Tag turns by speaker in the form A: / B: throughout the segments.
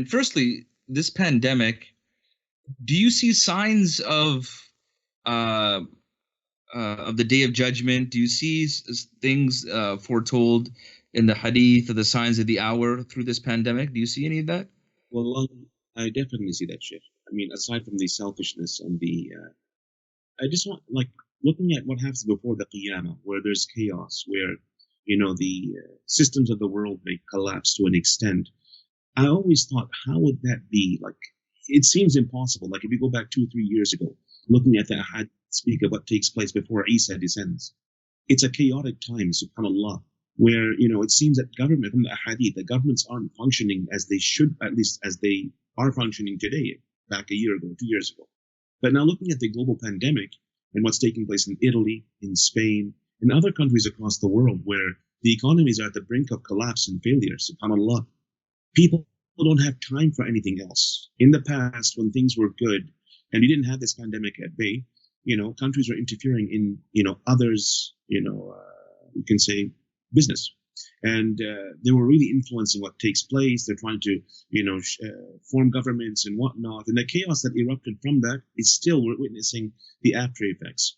A: firstly, this pandemic, do you see signs uh, of the day of judgment? Do you see things foretold in the hadith of the signs of the hour through this pandemic? Do you see any of that?
B: Well, I definitely see that shift. I mean, aside from the selfishness and I just want, like, looking at what happens before the Qiyamah, where there's chaos, where, the systems of the world may collapse to an extent. I always thought, how would that be? Like, it seems impossible. Like, if you go back 2 or 3 years ago, looking at the Ahad speak of what takes place before Isa descends, it's a chaotic time, subhanAllah, where, it seems that government, from the Ahadith, the governments aren't functioning as they should, at least as they are functioning today, back a year ago, 2 years ago. But now looking at the global pandemic and what's taking place in Italy, in Spain, and other countries across the world where the economies are at the brink of collapse and failure, subhanAllah, people don't have time for anything else. In the past, when things were good and you didn't have this pandemic at bay, countries were interfering in, others, you can say, business. And they were really influencing what takes place. They're trying to, form governments and whatnot. And the chaos that erupted from that is still, we're witnessing the after effects.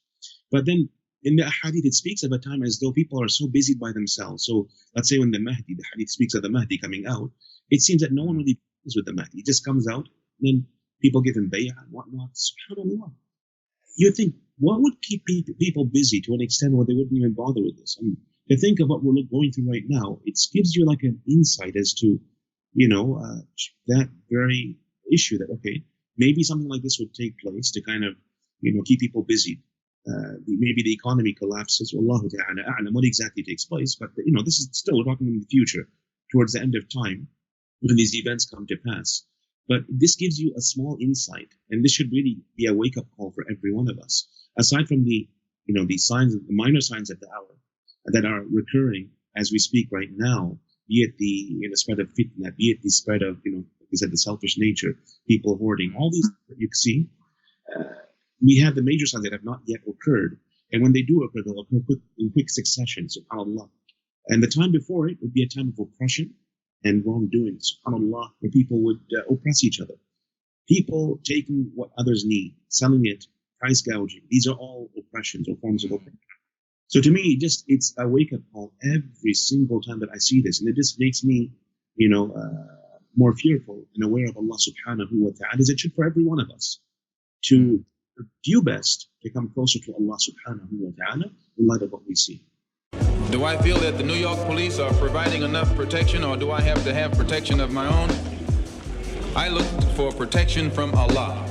B: But then in the hadith, it speaks of a time as though people are so busied by themselves. So let's say when the hadith speaks of the Mahdi coming out, it seems that no one really deals with the Mahdi. He just comes out, and then people give him bay'ah and whatnot. SubhanAllah. You think, what would keep people busy to an extent where they wouldn't even bother with this? I mean, to think of what we're going through right now, it gives you like an insight as to, that very issue that, okay, maybe something like this would take place to kind of, keep people busy. Maybe the economy collapses. Wallahu ta'ala a'lam what exactly takes place. But, this is still, we're talking in the future, towards the end of time, when these events come to pass. But this gives you a small insight, and this should really be a wake-up call for every one of us. Aside from the signs, the minor signs of the hour that are recurring as we speak right now, be it the spread of fitna, be it the spread of, like you said, the selfish nature, people hoarding, all these that you can see, we have the major signs that have not yet occurred. And when they do occur, they'll occur in quick succession, subhanAllah. And the time before it would be a time of oppression and wrongdoing, subhanAllah, where people would oppress each other. People taking what others need, selling it, price gouging. These are all oppressions or forms of oppression. So to me, it's a wake-up call every single time that I see this. And it just makes me, more fearful and aware of Allah subhanahu wa ta'ala, as it should for every one of us, to do best to come closer to Allah subhanahu wa ta'ala in light of what we see.
C: Do I feel that the New York police are providing enough protection, or do I have to have protection of my own? I look for protection from Allah.